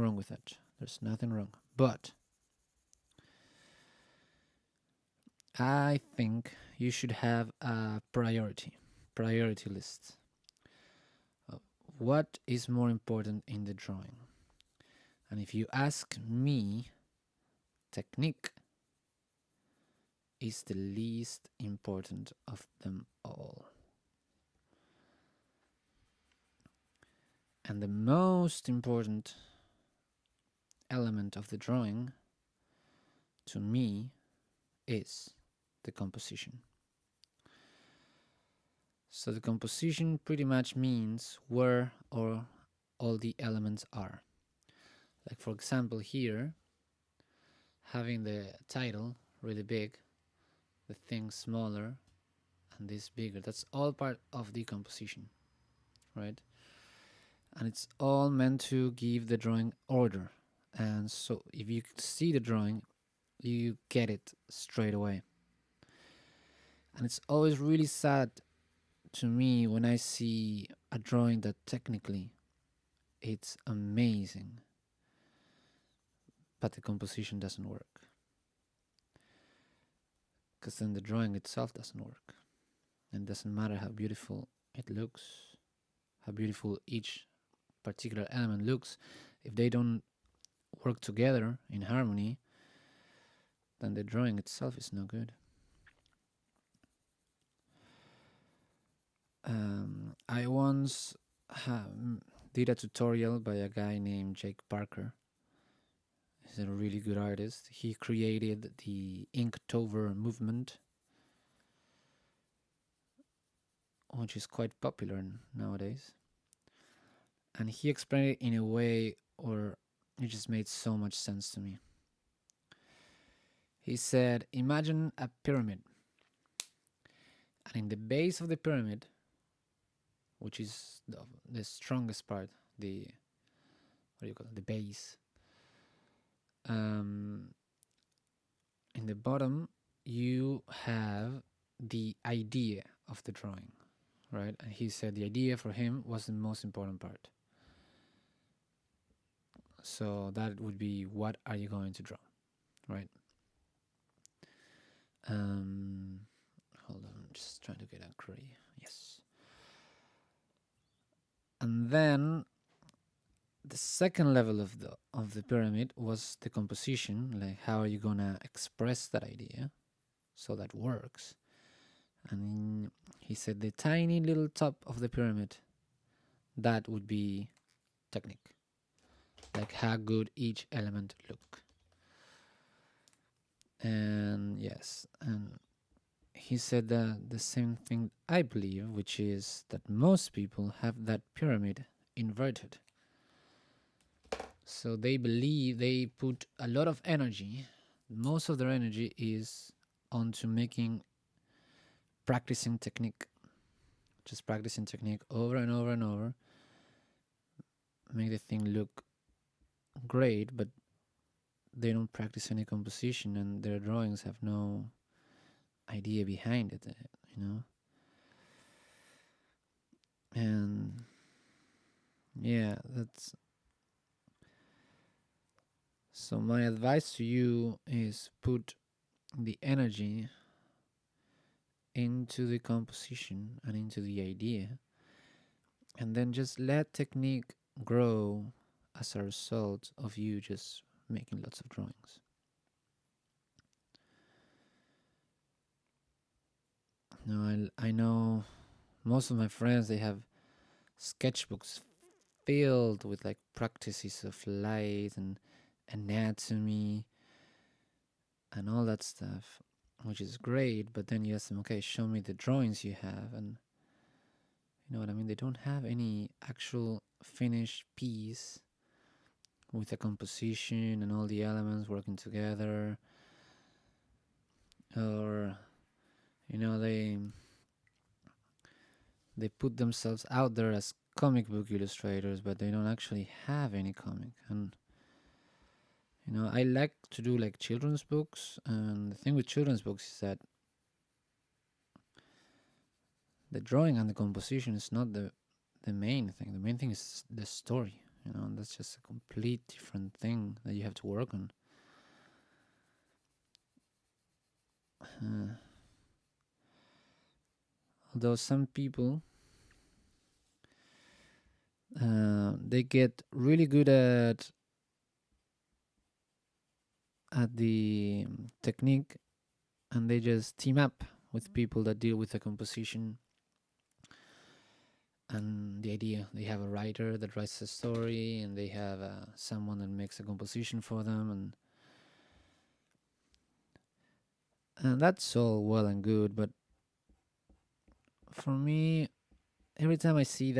wrong with that. There's nothing wrong. But I think you should have a priority list. What is more important in the drawing? And if you ask me, technique is the least important of them all. And the most important element of the drawing, to me, is the composition. So the composition pretty much means where all the elements are. Like for example here, having the title really big, the thing smaller, and this bigger, that's all part of the composition, right? And it's all meant to give the drawing order. And so if you see the drawing, you get it straight away. And it's always really sad to me when I see a drawing that technically it's amazing, but the composition doesn't work. Because then the drawing itself doesn't work. And it doesn't matter how beautiful it looks, how beautiful each particular element looks. If they don't work together in harmony, then the drawing itself is no good. I once did a tutorial by a guy named Jake Parker. He's a really good artist. He created the Inktober movement, which is quite popular nowadays. And he explained it in a way where it just made so much sense to me. He said, imagine a pyramid. And in the base of the pyramid, which is the strongest part, the base. In the bottom, you have the idea of the drawing, right? And he said the idea for him was the most important part. So that would be, what are you going to draw, right? Hold on, I'm just trying to get a gray. Yes. And then the second level of the pyramid was the composition, like how are you gonna express that idea so that works. And he said the tiny little top of the pyramid, that would be technique, like how good each element look. And yes, and he said the same thing I believe, which is that most people have that pyramid inverted. So they believe they put a lot of energy, most of their energy is onto practicing technique. Just practicing technique over and over and over. Make the thing look great, but they don't practice any composition and their drawings have no idea behind it, you know? And yeah, that's... So my advice to you is put the energy into the composition and into the idea, and then just let technique grow as a result of you just making lots of drawings. Now, I know most of my friends, they have sketchbooks filled with like practices of light and anatomy and all that stuff, which is great, but then you ask them, okay, show me the drawings you have, and you know what I mean, they don't have any actual finished piece with a composition and all the elements working together. Or you know, they put themselves out there as comic book illustrators, but they don't actually have any comic. And you know, I like to do like children's books, and the thing with children's books is that the drawing and the composition is not the main thing. The main thing is the story, That's just a complete different thing that you have to work on. Uh, Although some people they get really good at the technique, and they just team up with people that deal with the composition and the idea. They have a writer that writes the story, and they have someone that makes a composition for them, and that's all well and good. But for me, every time I see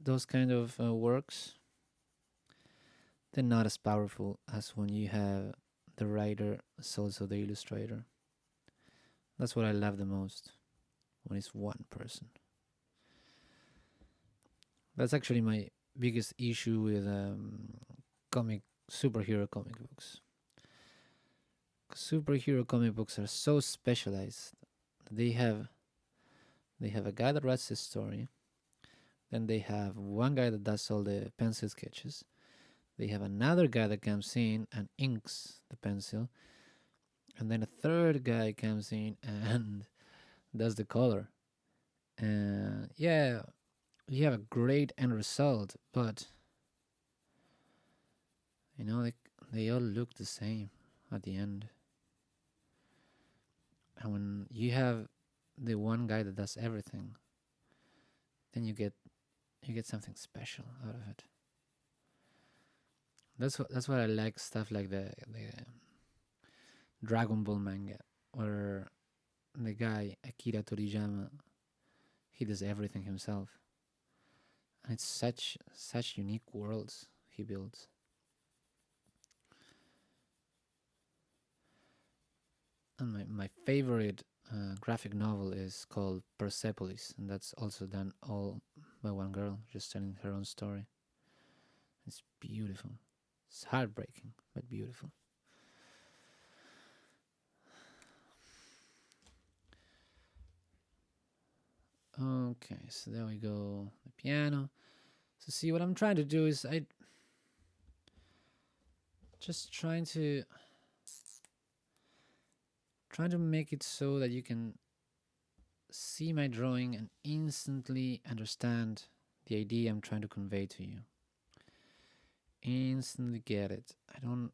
those kind of works, they're not as powerful as when you have the writer is also the illustrator. That's what I love the most, when it's one person. That's actually my biggest issue with comic superhero comic books. Superhero comic books are so specialized. They have they have a guy that writes the story, then they have one guy that does all the pencil sketches. They have another guy that comes in and inks the pencil, and then a third guy comes in and does the color. And yeah, you have a great end result, but they all look the same at the end. And when you have the one guy that does everything, then you get something special out of it. That's what I like, stuff like the Dragon Ball manga, where the guy Akira Toriyama, he does everything himself, and it's such unique worlds he builds. And my favorite graphic novel is called Persepolis, and that's also done all by one girl, just telling her own story. It's beautiful. It's heartbreaking, but beautiful. Okay, so there we go. The piano. So see, what I'm trying to do is I just trying to make it so that you can see my drawing and instantly understand the idea I'm trying to convey to you. Instantly get it. I don't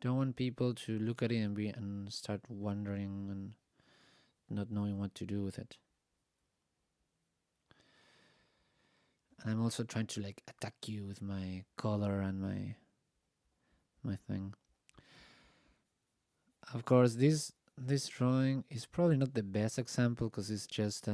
want people to look at it and start wondering and not knowing what to do with it. And I'm also trying to like attack you with my color and my thing. Of course, this drawing is probably not the best example because it's just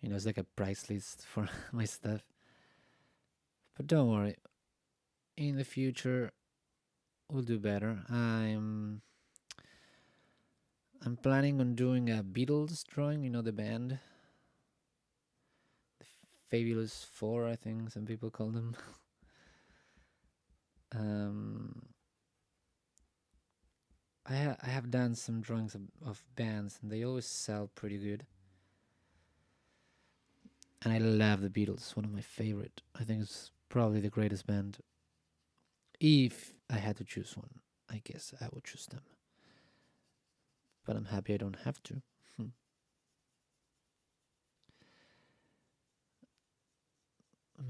it's like a price list for my stuff. But don't worry, in the future we'll do better. I'm planning on doing a Beatles drawing. The band, the Fabulous Four, I think some people call them. um, I have done some drawings of bands, and they always sell pretty good. And I love the Beatles, one of my favorite. I think it's probably the greatest band. If I had to choose one, I guess I would choose them. But I'm happy I don't have to.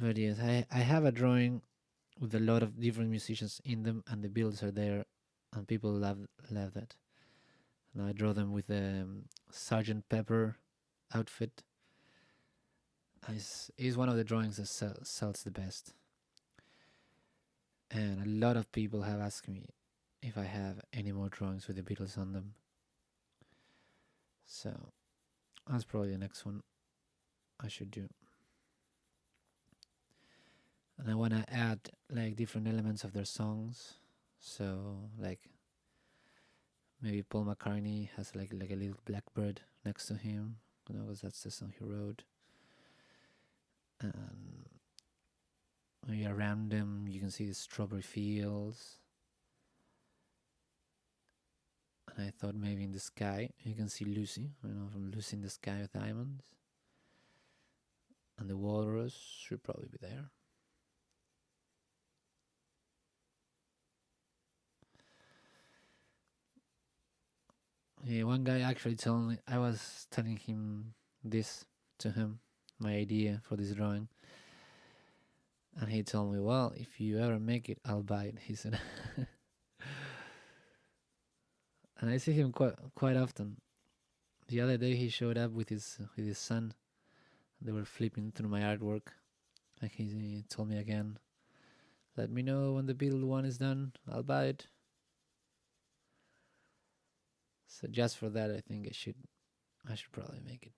But yes, I have a drawing with a lot of different musicians in them, and the Beatles are there, and people love that. And I draw them with the Sergeant Pepper outfit. Is one of the drawings that sells the best. And a lot of people have asked me if I have any more drawings with the Beatles on them. So that's probably the next one I should do. And I want to add like different elements of their songs. So like maybe Paul McCartney has like a little blackbird next to him, because that's the song he wrote. And maybe around them you can see the strawberry fields. And I thought maybe in the sky you can see Lucy, from Lucy in the Sky with Diamonds. And the walrus should probably be there. Yeah, one guy actually told me, I was telling him this to him, my idea for this drawing. And he told me, well, if you ever make it, I'll buy it, he said. And I see him quite often. The other day he showed up with his son. They were flipping through my artwork. And he told me again, let me know when the Beetle one is done, I'll buy it. So just for that, I think I should probably make it.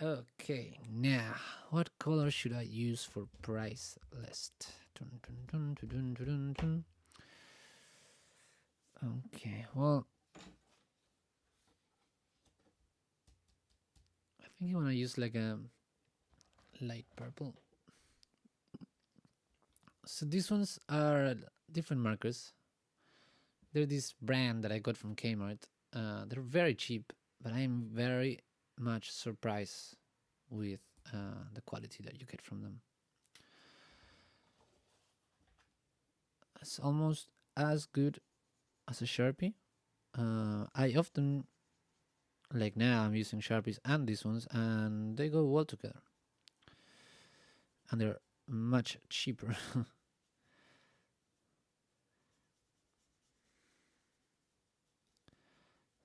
Okay, now what color should I use for price list? Okay, well, I think you want to use like a light purple. So these ones are different markers. They're this brand that I got from Kmart. They're very cheap, but I'm very much surprised with the quality that you get from them. It's almost as good as a Sharpie. I often, like now, I'm using Sharpies and these ones, and they go well together. And they're much cheaper.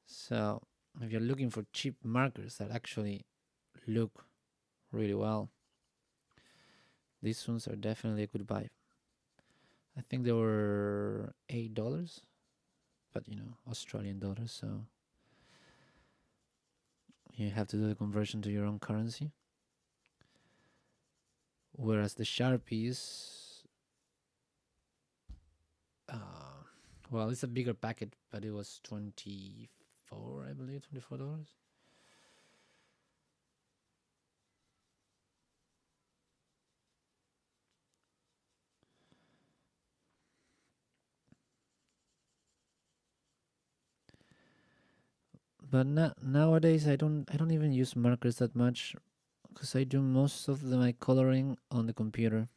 So, if you're looking for cheap markers that actually look really well, these ones are definitely a good buy. I think they were $8, but Australian dollars, so you have to do the conversion to your own currency. Whereas the Sharpies, well, it's a bigger packet, but it was $24, I believe, $24. But nowadays I don't even use markers that much, because I do most of my coloring on the computer.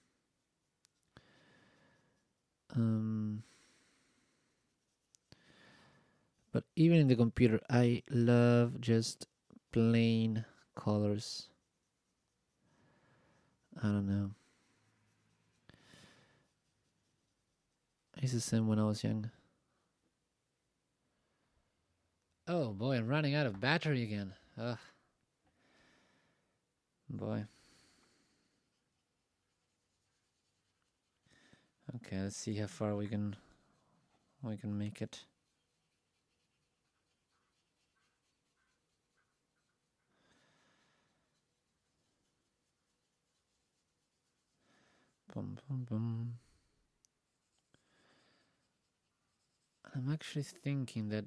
But even in the computer, I love just plain colors. I don't know. It's the same when I was young. Oh boy, I'm running out of battery again. Ugh. Boy. Okay, let's see how far we can make it. Boom, boom, boom. I'm actually thinking that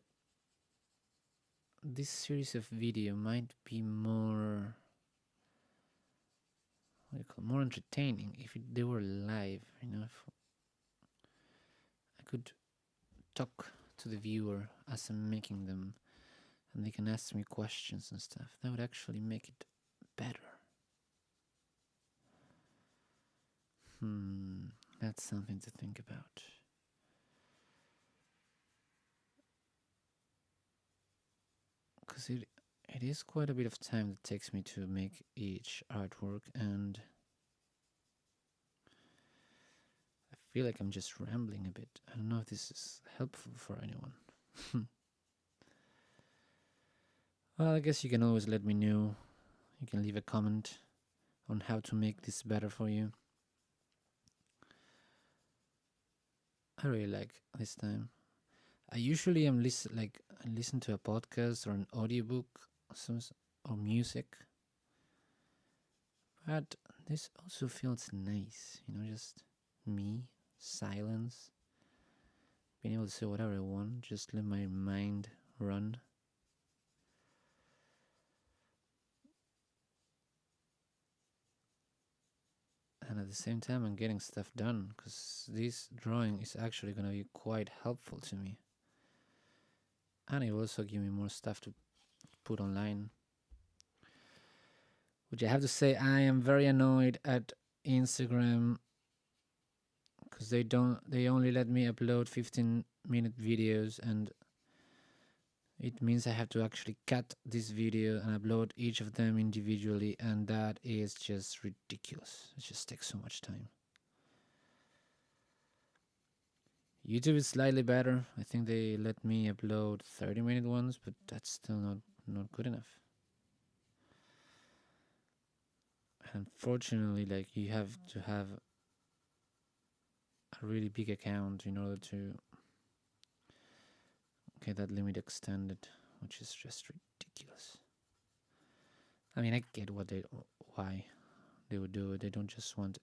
this series of video might be more, more entertaining if they were live. If I could talk to the viewer as I'm making them, and they can ask me questions and stuff. That would actually make it better. That's something to think about. Because it is quite a bit of time that takes me to make each artwork, and I feel like I'm just rambling a bit. I don't know if this is helpful for anyone. Well, I guess you can always let me know. You can leave a comment on how to make this better for you. I really like this time. I usually am listen to a podcast or an audiobook or music, but this also feels nice. Just me, silence, being able to say whatever I want, just let my mind run. And at the same time, I'm getting stuff done, because this drawing is actually going to be quite helpful to me. and it will also give me more stuff to put online. Which I have to say, I am very annoyed at Instagram because they only let me upload 15-minute videos, and it means I have to actually cut this video and upload each of them individually, and that is just ridiculous. It just takes so much time. YouTube is slightly better. I think they let me upload 30-minute ones, but that's still not good enough. Unfortunately, like, you have to have a really big account in order to get that limit extended, which is just ridiculous. I mean, I get why they would do it. They don't just want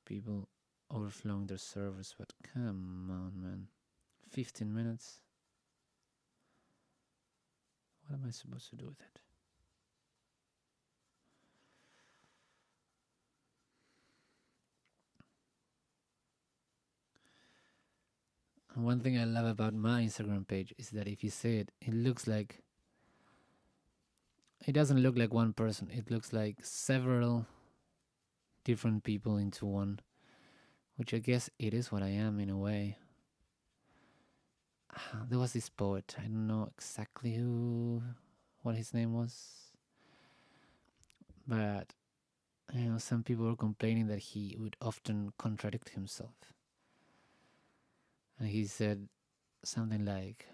people overflowing their servers, but come on, man. 15 minutes? What am I supposed to do with it? And one thing I love about my Instagram page is that if you see it, it doesn't look like one person. It looks like several different people into one, which I guess it is what I am in a way. There was this poet, I don't know exactly what his name was, but some people were complaining that he would often contradict himself. And he said something like,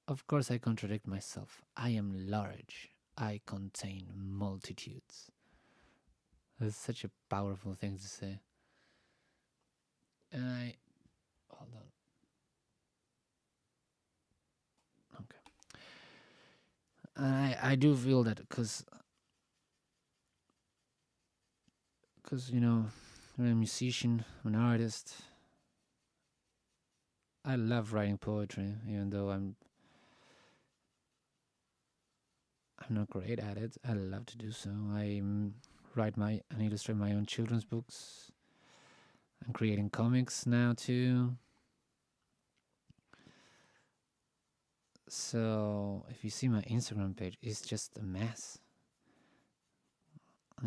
"Of course I contradict myself. I am large. I contain multitudes." That's such a powerful thing to say. And hold on. Okay. And I do feel that because I'm a musician, I'm an artist. I love writing poetry, even though I'm not great at it. I love to do so. I write and illustrate my own children's books. I'm creating comics now too. So if you see my Instagram page, it's just a mess.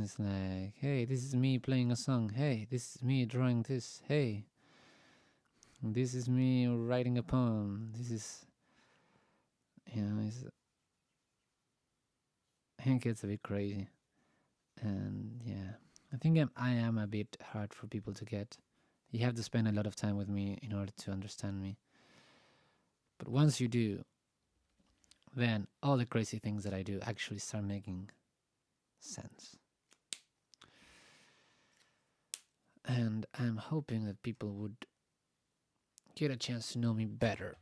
It's like, hey, this is me playing a song. Hey, this is me drawing this. Hey, this is me writing a poem. This is, I think it's a bit crazy. And yeah, I think I am a bit hard for people to get. You have to spend a lot of time with me in order to understand me. But once you do, then all the crazy things that I do actually start making sense. And I'm hoping that people would get a chance to know me better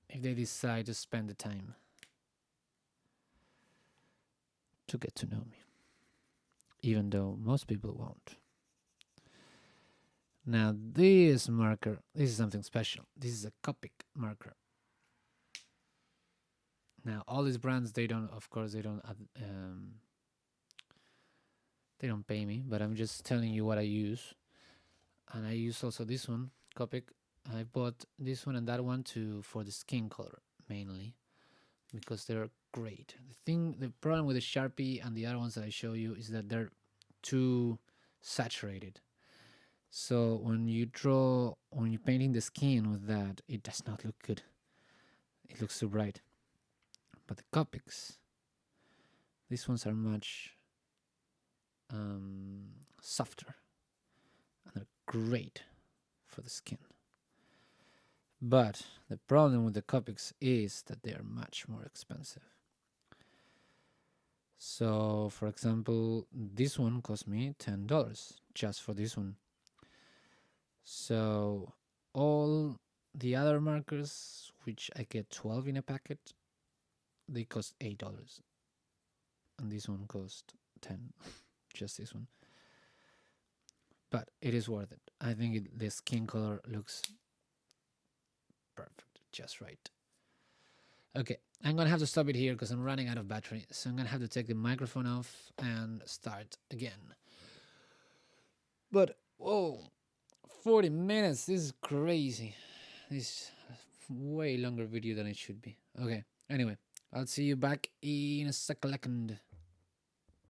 if they decide to spend the time to get to know me, even though most people won't. Now this marker, this is something special. This is a Copic marker. Now all these brands, they don't pay me, but I'm just telling you what I use. And I use also this one, Copic. I bought this one and that one for the skin color mainly, because they're great. The problem with the Sharpie and the other ones that I show you is that they're too saturated. So when you're painting the skin with that, it does not look good. It looks too bright. But the Copics, these ones are much softer, and they're great for the skin. But the problem with the Copics is that they are much more expensive. So, for example, this one cost me $10 just for this one. So all the other markers, which I get 12 in a packet, they cost $8. And this one cost 10, just this one. But it is worth it. I think the skin color looks perfect, just right. Okay, I'm gonna have to stop it here because I'm running out of battery. So I'm gonna have to take the microphone off and start again. But, whoa, 40 minutes, this is crazy. It's a way longer video than it should be. Okay. Anyway, I'll see you back in a second.